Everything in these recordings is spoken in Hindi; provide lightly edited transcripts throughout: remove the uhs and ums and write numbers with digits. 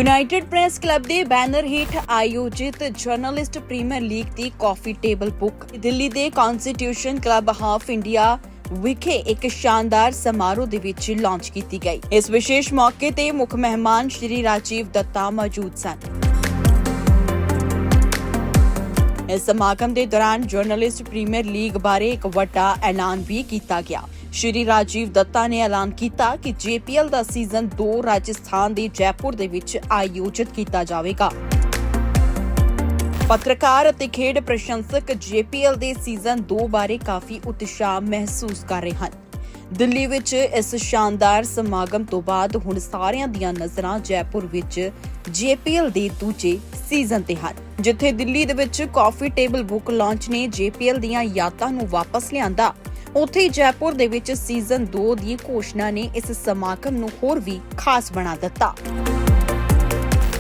यूनाइटेड प्रेस क्लब ਦੇ ਬੈਨਰ ਹੇਠ ਆਯੋਜਿਤ ਜਰਨਲਿਸਟ ਪ੍ਰੀਮੀਅਰ ਲੀਗ ਦੀ ਕਾਫੀ ਟੇਬਲ ਬੁੱਕ ਦਿੱਲੀ ਦੇ ਕਨਸਟੀਟਿਊਸ਼ਨ ਕਲੱਬ ਹਾਫ ਇੰਡੀਆ ਵਿਖੇ ਇੱਕ ਸ਼ਾਨਦਾਰ ਸਮਾਰੋਹ ਦੇ ਵਿੱਚ ਲਾਂਚ ਕੀਤੀ ਗਈ। ਇਸ ਵਿਸ਼ੇਸ਼ ਮੌਕੇ ਤੇ ਮੁੱਖ ਮਹਿਮਾਨ ਸ਼੍ਰੀ ਰਾਜੀਵ ਦੱਤਾ ਮੌਜੂਦ ਸਨ। ਇਸ ਸਮਾਗਮ ਦੇ ਦੌਰਾਨ ਜਰਨਲਿਸਟ ਪ੍ਰੀਮੀਅਰ ਲੀਗ ਬਾਰੇ ਇੱਕ ਵੱਡਾ ਐਲਾਨ ਵੀ ਕੀਤਾ ਗਿਆ। ਸ਼੍ਰੀ ਰਾਜੀਵ ਦੱਤਾ ਨੇ ਐਲਾਨ ਕੀਤਾ ਕਿ JPL ਦਾ ਸੀਜ਼ਨ 2 ਰਾਜਸਥਾਨ ਦੇ ਜੈਪੁਰ ਦੇ ਵਿੱਚ ਆਯੋਜਿਤ ਕੀਤਾ ਜਾਵੇਗਾ। ਪੱਤਰਕਾਰ ਅਤੇ ਖੇਡ ਪ੍ਰਸ਼ੰਸਕ JPL ਦੇ ਸੀਜ਼ਨ 2 ਬਾਰੇ ਕਾਫੀ ਉਤਸ਼ਾਹ ਮਹਿਸੂਸ ਕਰ ਰਹੇ ਹਨ। ਦਿੱਲੀ ਵਿੱਚ ਇਸ ਸ਼ਾਨਦਾਰ ਸਮਾਗਮ ਤੋਂ ਬਾਅਦ ਹੁਣ ਸਾਰਿਆਂ ਦੀਆਂ ਨਜ਼ਰਾਂ ਜੈਪੁਰ ਵਿੱਚ JPL ਦੇ ਦੂਜੇ ਸੀਜ਼ਨ ਤੇ ਹਨ, ਜਿੱਥੇ ਦਿੱਲੀ ਦੇ ਵਿੱਚ ਕਾਫੀ ਟੇਬਲ ਬੁੱਕ ਲਾਂਚ ਨੇ JPL ਦੀਆਂ ਯਾਦਾਂ ਨੂੰ ਵਾਪਸ ਲਿਆਂਦਾ। ਉੱਥੇ ਜੈਪੁਰ ਦੇ ਵਿੱਚ ਸੀਜ਼ਨ 2 ਦੀ ਘੋਸ਼ਣਾ ਨੇ ਇਸ ਸਮਾਗਮ ਨੂੰ ਹੋਰ ਵੀ ਖਾਸ ਬਣਾ ਦਿੱਤਾ।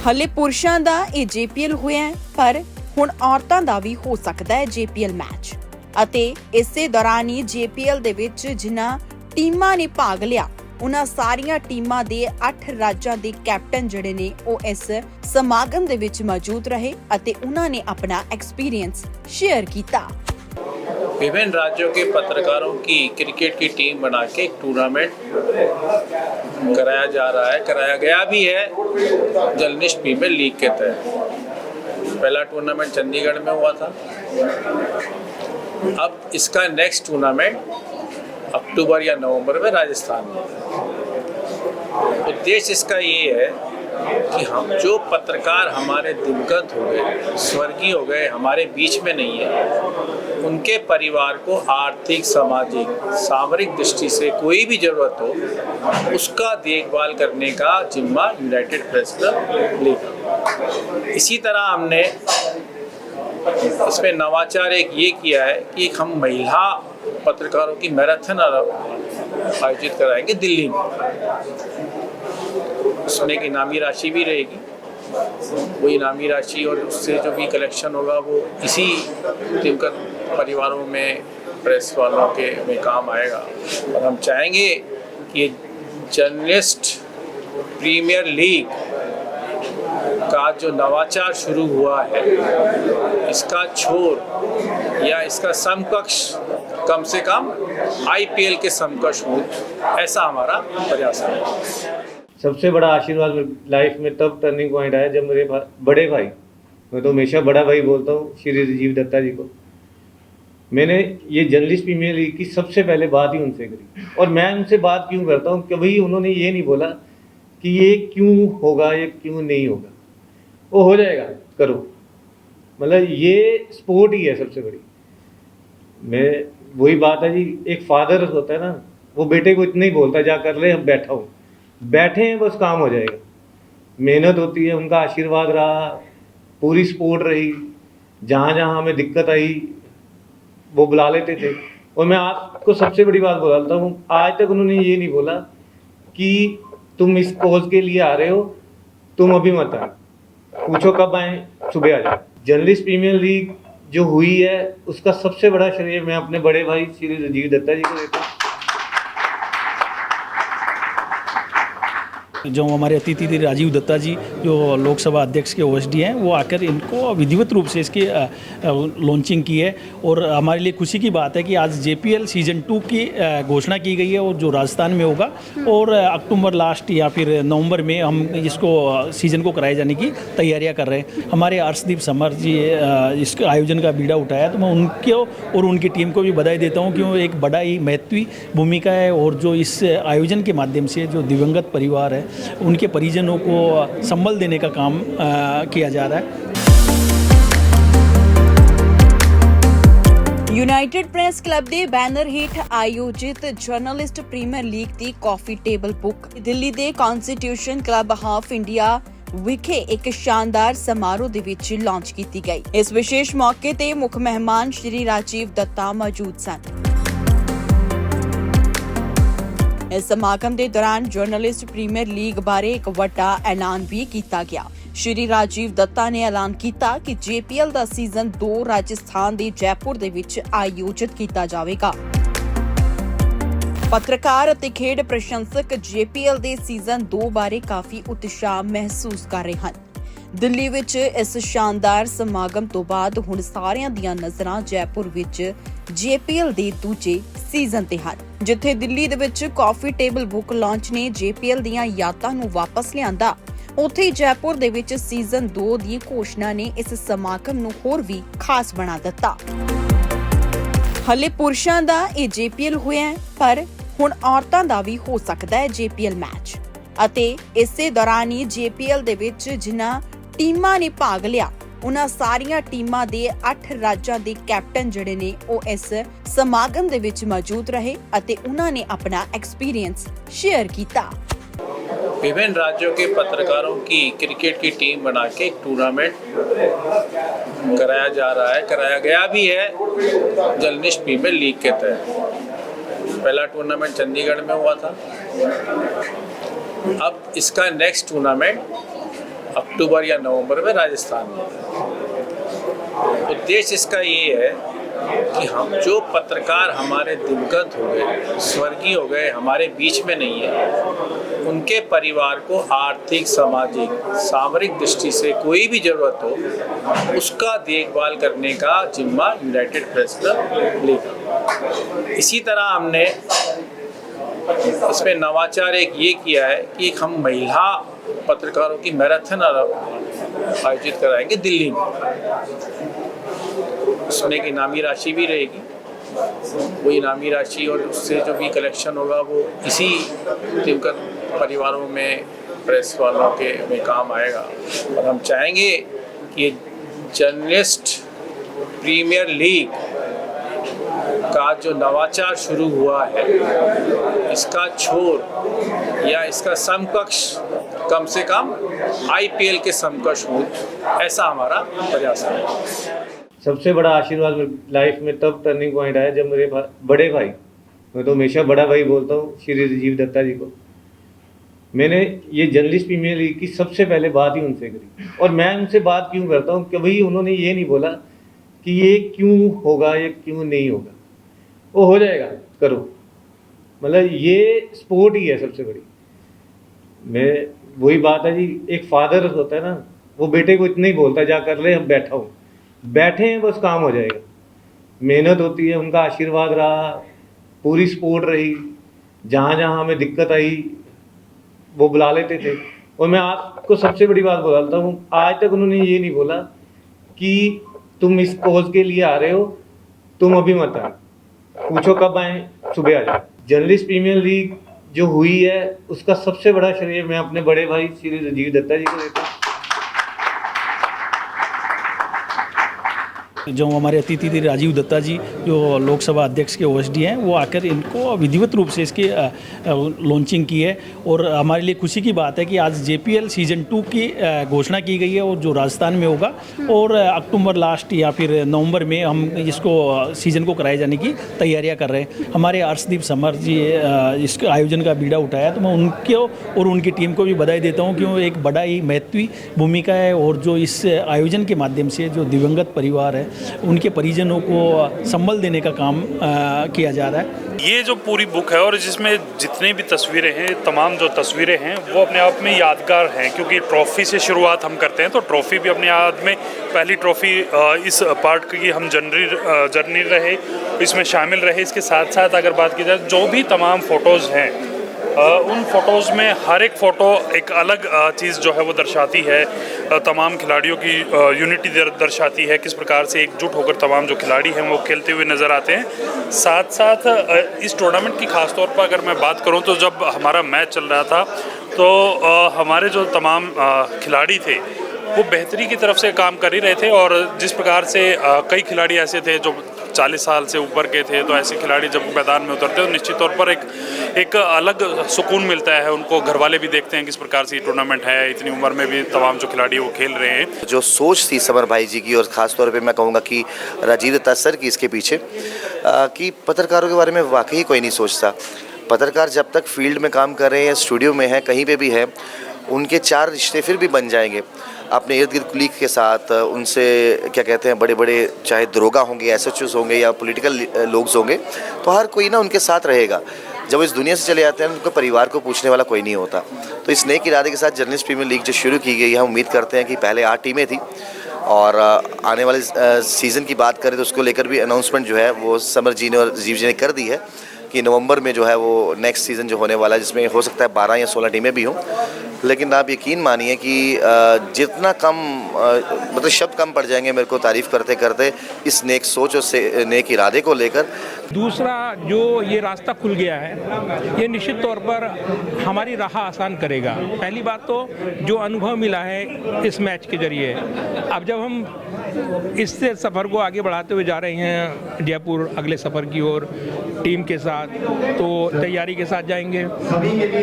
ਹਲੇ ਪੁਰਸ਼ਾਂ ਦਾ ਇਹ JPL ਹੋਇਆ ਹੈ, ਪਰ ਹੁਣ ਔਰਤਾਂ ਦਾ ਵੀ ਹੋ ਸਕਦਾ ਹੈ JPL ਮੈਚ। ਅਤੇ ਇਸੇ ਦੌਰਾਨ ਹੀ JPL ਦੇ ਵਿੱਚ ਜਿਨ੍ਹਾਂ ਟੀਮਾਂ ਨੇ ਭਾਗ ਲਿਆ, ਉਹਨਾਂ ਸਾਰੀਆਂ ਟੀਮਾਂ ਦੇ 8 ਰਾਜਾਂ ਦੇ ਕੈਪਟਨ ਜਿਹੜੇ ਨੇ ਉਹ ਇਸ ਸਮਾਗਮ ਦੇ ਵਿੱਚ ਮੌਜੂਦ ਰਹੇ ਅਤੇ ਉਹਨਾਂ ਨੇ ਆਪਣਾ ਐਕਸਪੀਰੀਅੰਸ ਸ਼ੇਅਰ ਕੀਤਾ। विभिन्न राज्यों के पत्रकारों की क्रिकेट की टीम बना के एक टूर्नामेंट कराया जा रहा है, कराया गया भी है जर्नलिस्ट प्रीमियर लीग के तहत। पहला टूर्नामेंट चंडीगढ़ में हुआ था, अब इसका नेक्स्ट टूर्नामेंट अक्टूबर या नवंबर में राजस्थान में। उद्देश्य इसका ये है कि हम जो पत्रकार हमारे दिवंगत हो गए, स्वर्गीय हो गए, हमारे बीच में नहीं है, उनके परिवार को आर्थिक, सामाजिक, सामरिक दृष्टि से कोई भी जरूरत हो, उसका देखभाल करने का जिम्मा यूनाइटेड प्रेस क्लब लेगा। इसी तरह हमने इसमें नवाचार एक ये किया है कि हम महिला पत्रकारों की मैराथन आयोजित कराएंगे दिल्ली में। उसमें एक इनामी राशि भी रहेगी, वो इनामी राशि और उससे जो भी कलेक्शन होगा वो इसी दिवंगत परिवारों में, प्रेस वालों के में काम आएगा। और हम चाहेंगे कि जर्नलिस्ट प्रीमियर लीग का जो नवाचार शुरू हुआ है, इसका छोर या इसका समकक्ष कम से कम IPL के समकक्ष हो, ऐसा हमारा प्रयास है। सबसे बड़ा आशीर्वाद लाइफ में तब टर्निंग पॉइंट आया जब मेरे बड़े भाई, मैं तो हमेशा बड़ा भाई बोलता हूँ, श्री राजीव दत्ता जी को, मैंने ये जर्नलिस्ट प्रीमियर लीग की सबसे पहले बात ही उनसे करी। और मैं उनसे बात क्यों करता हूँ, कभी उन्होंने ये नहीं बोला कि ये क्यों होगा, ये क्यों नहीं होगा, वो हो जाएगा, करो। मतलब ये स्पोर्ट ही है सबसे बड़ी। मैं वही बात है जी, एक फादर होता है ना, वो बेटे को इतना ही बोलता है, जा कर ले, अब बैठा हूँ, बैठे हैं बस, काम हो जाएगा। मेहनत होती है, उनका आशीर्वाद रहा, पूरी सपोर्ट रही, जहाँ जहाँ हमें दिक्कत आई वो बुला लेते थे। और मैं आपको सबसे बड़ी बात बोलता हूँ, आज तक उन्होंने ये नहीं बोला कि तुम इस कोज के लिए आ रहे हो, तुम अभी मत आए, पूछो कब आए, सुबह आ जाओ। जर्नलिस्ट प्रीमियर लीग जो हुई है उसका सबसे बड़ा श्रेय मैं अपने बड़े भाई श्री राजीव दत्ता जी को देता हूँ। जो हमारे अतिथि थे राजीव दत्ता जी, जो लोकसभा अध्यक्ष के OSD हैं, वो आकर इनको विधिवत रूप से इसकी लॉन्चिंग की है। और हमारे लिए खुशी की बात है कि आज JPL सीज़न 2 की घोषणा की गई है और जो राजस्थान में होगा, और अक्टूबर लास्ट या फिर नवंबर में हम इसको सीज़न को कराए जाने की तैयारियां कर रहे हैं। हमारे अर्शदीप समर जी इस आयोजन का बीड़ा उठाया, तो मैं उनको और उनकी टीम को भी बधाई देता हूँ कि वो एक बड़ा ही महत्वपूर्ण भूमिका है। और जो इस आयोजन के माध्यम से जो दिवंगत परिवार है, उनके परिजनों को संबल देने का काम किया जा रहा है। यूनाइटेड प्रेस क्लब ਦੇ ਬੈਨਰ ਹੇਠ ਆਯੋਜਿਤ ਜਰਨਲਿਸਟ ਪ੍ਰੀਮੀਅਰ ਲੀਗ ਦੀ ਕਾਫੀ ਟੇਬਲ ਬੁੱਕ ਦਿੱਲੀ ਦੇ ਕਨਸਟੀਟਿਊਸ਼ਨ ਕਲੱਬ ਹਾਫ ਇੰਡੀਆ ਵਿਖੇ ਇੱਕ ਸ਼ਾਨਦਾਰ ਸਮਾਰੋਹ ਦੇ ਵਿੱਚ ਲਾਂਚ ਕੀਤੀ ਗਈ। ਇਸ ਵਿਸ਼ੇਸ਼ ਮੌਕੇ ਤੇ ਮੁੱਖ ਮਹਿਮਾਨ ਸ਼੍ਰੀ ਰਾਜੀਵ ਦੱਤਾ ਮੌਜੂਦ ਸਨ। ਇਸ ਸਮਾਗਮ ਦੇ ਦੌਰਾਨ ਜਰਨਲਿਸਟ ਪ੍ਰੀਮੀਅਰ ਲੀਗ ਬਾਰੇ ਇੱਕ ਵੱਡਾ ਐਲਾਨ ਵੀ ਕੀਤਾ ਗਿਆ। ਸ਼੍ਰੀ ਰਾਜੀਵ ਦੱਤਾ ਨੇ ਐਲਾਨ ਕੀਤਾ ਕਿ JPL ਦਾ ਸੀਜ਼ਨ 2 ਰਾਜਸਥਾਨ ਦੇ ਜੈਪੁਰ ਦੇ ਵਿੱਚ ਆਯੋਜਿਤ ਕੀਤਾ ਜਾਵੇਗਾ। ਪੱਤਰਕਾਰ ਅਤੇ ਖੇਡ ਪ੍ਰਸ਼ੰਸਕ JPL ਦੇ ਸੀਜ਼ਨ 2 ਬਾਰੇ ਕਾਫੀ ਉਤਸ਼ਾਹ ਮਹਿਸੂਸ ਕਰ ਰਹੇ ਹਨ। ਦਿੱਲੀ ਵਿੱਚ ਇਸ ਸ਼ਾਨਦਾਰ ਸਮਾਗਮ ਤੋਂ ਬਾਅਦ ਹੁਣ ਸਾਰਿਆਂ ਦੀਆਂ ਨਜ਼ਰਾਂ ਜੈਪੁਰ ਵਿੱਚ JPL ਦੇ ਦੂਜੇ ਸੀਜ਼ਨ ਤੇ ਹਨ, ਜਿੱਥੇ ਦਿੱਲੀ ਦੇ ਵਿੱਚ ਕਾਫੀ ਟੇਬਲ ਬੁੱਕ ਲਾਂਚ ਨੇ JPL ਦੀਆਂ ਯਾਦਾਂ ਨੂੰ ਵਾਪਸ ਲਿਆਂਦਾ। ਉੱਥੇ ਹੀ ਜੈਪੁਰ ਦੇ ਵਿੱਚ ਸੀਜ਼ਨ 2 ਦੀ ਘੋਸ਼ਣਾ ਨੇ ਇਸ ਸਮਾਗਮ ਨੂੰ ਹੋਰ ਵੀ ਖਾਸ ਬਣਾ ਦਿੱਤਾ। ਹਲੇ ਪੁਰਸ਼ਾਂ ਦਾ ਇਹ JPL ਹੋਇਆ ਹੈ, ਪਰ ਹੁਣ ਔਰਤਾਂ ਦਾ ਵੀ ਹੋ ਸਕਦਾ ਹੈ JPL ਮੈਚ, ਅਤੇ ਇਸੇ ਦੌਰਾਨ ਹੀ JPL ਦੇ ਵਿੱਚ ਜਿਨ੍ਹਾਂ ਟੀਮਾਂ ਨੇ ਭਾਗ ਲਿਆ ਉਹਨਾਂ ਸਾਰੀਆਂ ਟੀਮਾਂ ਦੇ 8 ਰਾਜਾਂ ਦੇ ਕੈਪਟਨ ਜਿਹੜੇ ਨੇ ਉਹ ਇਸ ਸਮਾਗਮ ਦੇ ਵਿੱਚ ਮੌਜੂਦ ਰਹੇ ਅਤੇ ਉਹਨਾਂ ਨੇ ਆਪਣਾ एक्सपीरियंस शेयर किया। विभिन्न राज्यों के पत्रकारों की क्रिकेट की टीम बना के एक टूर्नामेंट कराया जा रहा है, कराया गया भी है जर्नलिस्ट फीमेल लीग के तहत। पहला टूर्नामेंट चंडीगढ़ में हुआ था, अब इसका नेक्स्ट टूर्नामेंट अक्टूबर या नवंबर में राजस्थान में। उद्देश्य इसका ये है कि हम जो पत्रकार हमारे दिवंगत हो गए, स्वर्गीय हो गए, हमारे बीच में नहीं है, उनके परिवार को आर्थिक, सामाजिक, सामरिक दृष्टि से कोई भी जरूरत हो उसका देखभाल करने का जिम्मा यूनाइटेड प्रेस क्लब लेगा। इसी तरह हमने इसमें नवाचार एक ये किया है कि एक हम महिला पत्रकारों की मैराथन आयोजित कराएंगे दिल्ली में। उसमें एक इनामी राशि भी रहेगी, वो इनामी राशि और उससे जो भी कलेक्शन होगा वो इसी दिवंगत परिवारों में, प्रेस वालों के में काम आएगा। और हम चाहेंगे कि ये जर्नलिस्ट प्रीमियर लीग का जो नवाचार शुरू हुआ है इसका छोर या इसका समकक्ष कम से कम IPL के समकक्ष हो, ऐसा हमारा प्रयास है। सबसे बड़ा आशीर्वाद लाइफ में तब टर्निंग पॉइंट आया जब मेरे बड़े भाई, मैं तो हमेशा बड़ा भाई बोलता हूँ, श्री राजीव दत्ता जी को, मैंने ये जर्नलिस्ट फीमेल लीग की सबसे पहले बात ही उनसे करी। और मैं उनसे बात क्यों करता हूँ कि भाई उन्होंने ये नहीं बोला कि ये क्यों होगा, ये क्यों नहीं होगा, वो हो जाएगा, करो। मतलब ये स्पोर्ट ही है सबसे बड़ी। मैं वही बात है जी, एक फादर होता है ना, वो बेटे को इतना ही बोलता है जा कर ले, अब बैठा हूँ, बैठे हैं बस काम हो जाएगा। मेहनत होती है, उनका आशीर्वाद रहा, पूरी सपोर्ट रही, जहाँ जहाँ हमें दिक्कत आई वो बुला लेते थे। और मैं आपको सबसे बड़ी बात बोलता हूँ, आज तक उन्होंने ये नहीं बोला कि तुम इस कोर्स के लिए आ रहे हो, तुम अभी मत आए, पूछो कब आए, सुबह आ जाए। जर्नलिस्ट प्रीमियर लीग जो हुई है उसका सबसे बड़ा श्रेय मैं अपने बड़े भाई श्री राजीव दत्ता जी को देता हूँ। जो हमारे अतिथि थे राजीव दत्ता जी, जो लोकसभा अध्यक्ष के OSD हैं, वो आकर इनको विधिवत रूप से इसकी लॉन्चिंग की है। और हमारे लिए खुशी की बात है कि आज JPL सीज़न 2 की घोषणा की गई है, और जो राजस्थान में होगा, और अक्टूबर लास्ट या फिर नवंबर में हम इसको सीज़न को कराए जाने की तैयारियां कर रहे हैं। हमारे अर्शदीप समर जी इसके आयोजन का बीड़ा उठाया, तो मैं उनको और उनकी टीम को भी बधाई देता हूँ कि वो एक बड़ा ही महत्वपूर्ण भूमिका है। और जो इस आयोजन के माध्यम से जो दिवंगत परिवार है उनके परिजनों को संबल देने का काम किया जा रहा है। ये जो पूरी बुक है और जिसमें जितनी भी तस्वीरें हैं, तमाम जो तस्वीरें हैं वो अपने आप में यादगार हैं, क्योंकि ट्रॉफ़ी से शुरुआत हम करते हैं, तो ट्रॉफ़ी भी अपने याद में, पहली ट्रॉफ़ी इस पार्ट की हम जर्नी रहे, इसमें शामिल रहे। इसके साथ साथ अगर बात की जाए, जो भी तमाम फ़ोटोज़ हैं उन फ़ोटोज़ में हर एक फ़ोटो एक अलग चीज़ जो है वो दर्शाती है, तमाम खिलाड़ियों की यूनिटी दर्शाती है, किस प्रकार से एकजुट होकर तमाम जो खिलाड़ी हैं वो खेलते हुए नज़र आते हैं। साथ साथ इस टूर्नामेंट की ख़ास तौर पर अगर मैं बात करूं तो जब हमारा मैच चल रहा था तो हमारे जो तमाम खिलाड़ी थे वो बेहतरी की तरफ से काम कर ही रहे थे। और जिस प्रकार से कई खिलाड़ी ऐसे थे जो 40 साल से ऊपर के थे, तो ऐसे खिलाड़ी जब मैदान में उतरते हैं तो निश्चित तौर पर एक अलग सुकून मिलता है उनको। घर वाले भी देखते हैं किस प्रकार से ये टूर्नामेंट है, इतनी उम्र में भी तमाम जो खिलाड़ी वो खेल रहे हैं। जो सोच थी समर भाई जी की, और ख़ास तौर पे मैं कहूँगा कि राजीव दत्ता सर की इसके पीछे, कि पत्रकारों के बारे में वाकई कोई नहीं सोचता। पत्रकार जब तक फील्ड में काम कर रहे हैं, स्टूडियो में हैं, कहीं पे भी है, उनके 4 रिश्ते फिर भी बन जाएंगे अपने इर्द गिर्द कुलीग के साथ। उनसे क्या कहते हैं, बड़े बड़े चाहे दरोगा होंगे, SHOs होंगे या पॉलिटिकल लोग होंगे, तो हर कोई ना उनके साथ रहेगा। जब वो इस दुनिया से चले जाते हैं उनके परिवार को पूछने वाला कोई नहीं होता। तो इस नेक इरादे के साथ जर्नलिस्ट प्रीमियर लीग जो शुरू की गई है, हम उम्मीद करते हैं कि पहले 8 टीमें थी और आने वाले सीज़न की बात करें तो उसको लेकर भी अनाउंसमेंट जो है वो समर जी ने और राजीव जी ने कर दी है कि नवंबर में जो है वो नेक्स्ट सीज़न जो होने वाला है, जिसमें हो सकता है 12 या 16 टीमें भी हों। लेकिन आप यकीन मानिए कि जितना कम मतलब शब्द कम पड़ जाएंगे मेरे को तारीफ़ करते करते इस नेक सोच और नेक इरादे को लेकर। दूसरा जो ये रास्ता खुल गया है ये निश्चित तौर पर हमारी राह आसान करेगा। पहली बात तो जो अनुभव मिला है इस मैच के जरिए, अब जब हम इससे सफ़र को आगे बढ़ाते हुए जा रहे हैं जयपुर अगले सफ़र की ओर टीम के साथ, तो तैयारी के साथ जाएंगे।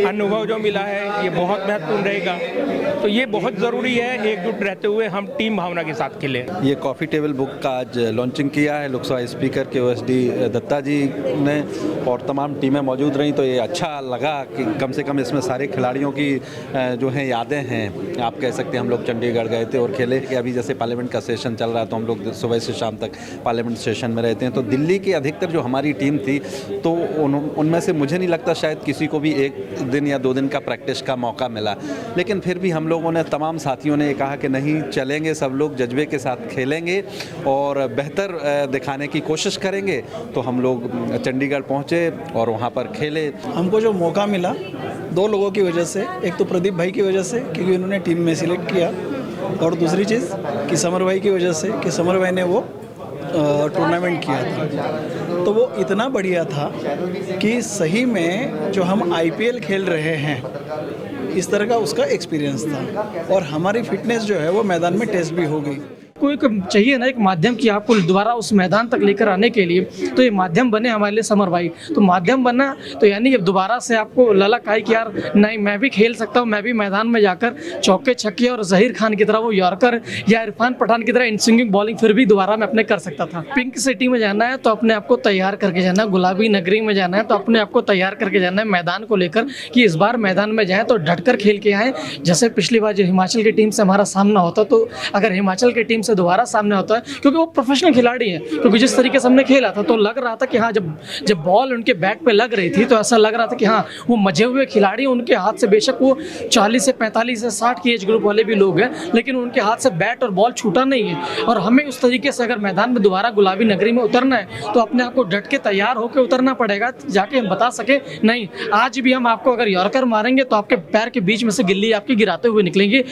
अनुभव जो मिला है ये बहुत महत्वपूर्ण रहेगा, तो ये बहुत ज़रूरी है एकजुट रहते हुए हम टीम भावना के साथ खेलें। ये कॉफ़ी टेबल बुक का आज लॉन्चिंग किया है लोकसभा स्पीकर के ओएसडी दत्ता जी ने, और तमाम टीमें मौजूद रहीं, तो ये अच्छा लगा कि कम से कम इसमें सारे खिलाड़ियों की जो हैं यादें हैं। आप कह सकते हैं हम लोग चंडीगढ़ गए थे और खेले कि अभी जैसे पार्लियामेंट का सेशन चल रहा है तो हम लोग सुबह से शाम तक पार्लियामेंट सेशन में रहते हैं। तो दिल्ली की अधिकतर जो हमारी टीम थी तो उनमें से मुझे नहीं लगता शायद किसी को भी 1 दिन या 2 दिन का प्रैक्टिस का मौका मिला, लेकिन फिर भी हम लोगों ने तमाम साथियों ने कहा कि नहीं चलेंगे, सब लोग जज्बे के साथ खेलेंगे और बेहतर दिखाने की कोशिश करेंगे। तो हम लोग चंडीगढ़ पहुंचे और वहां पर खेले। हमको जो मौका मिला 2 लोगों की वजह से, एक तो प्रदीप भाई की वजह से क्योंकि उन्होंने टीम में सिलेक्ट किया, और दूसरी चीज़ कि समर भाई की वजह से कि समर भाई ने वो टूर्नामेंट किया था। तो वो इतना बढ़िया था कि सही में जो हम आईपीएल खेल रहे हैं इस तरह का उसका एक्सपीरियंस था, और हमारी फिटनेस जो है वो मैदान में टेस्ट भी हो गई। कोई चाहिए ना एक माध्यम कि आपको दोबारा उस मैदान तक लेकर आने के लिए, तो ये माध्यम बने हमारे लिए समर भाई। तो माध्यम बना तो यानी कि दोबारा से आपको ललक आई कि यार नहीं मैं भी खेल सकता हूँ, मैं भी मैदान में जाकर चौके छक्के और जहीर खान की तरह वो यॉर्कर या इरफान पठान की तरह इन स्विंगिंग बॉलिंग फिर भी दोबारा मैं अपने कर सकता था। पिंक सिटी में जाना है तो अपने आप को तैयार करके जाना है, गुलाबी नगरी में जाना है तो अपने आप को तैयार करके जाना है मैदान को लेकर कि इस बार मैदान में जाएँ तो डटकर खेल के आएँ। जैसे पिछली बार जो हिमाचल की टीम से हमारा सामना होता, तो अगर हिमाचल की टीम से दोबारा सामने होता है क्योंकि वो प्रोफेशनल खिलाड़ी हैं, क्योंकि जिस तरीके से हमने खेला था तो लग रहा था कि हाँ जब बॉल उनके बैट पे लग रही थी तो ऐसा लग रहा था कि हाँ वो मजे हुए खिलाड़ी, उनके हाथ से बेशक वो 40 से 45 से 60 की एज ग्रुप वाले भी लोग हैं, लेकिन उनके हाथ से बैट और बॉल छूटा नहीं है। और हमें उस तरीके से अगर मैदान में दोबारा गुलाबी नगरी में उतरना है तो अपने आप को डट के तैयार होकर उतरना पड़ेगा, जाके हम बता सके नहीं आज भी हम आपको अगर यॉर्कर मारेंगे तो आपके पैर के बीच में से गिल्ली आपकी गिराते हुए निकलेंगे।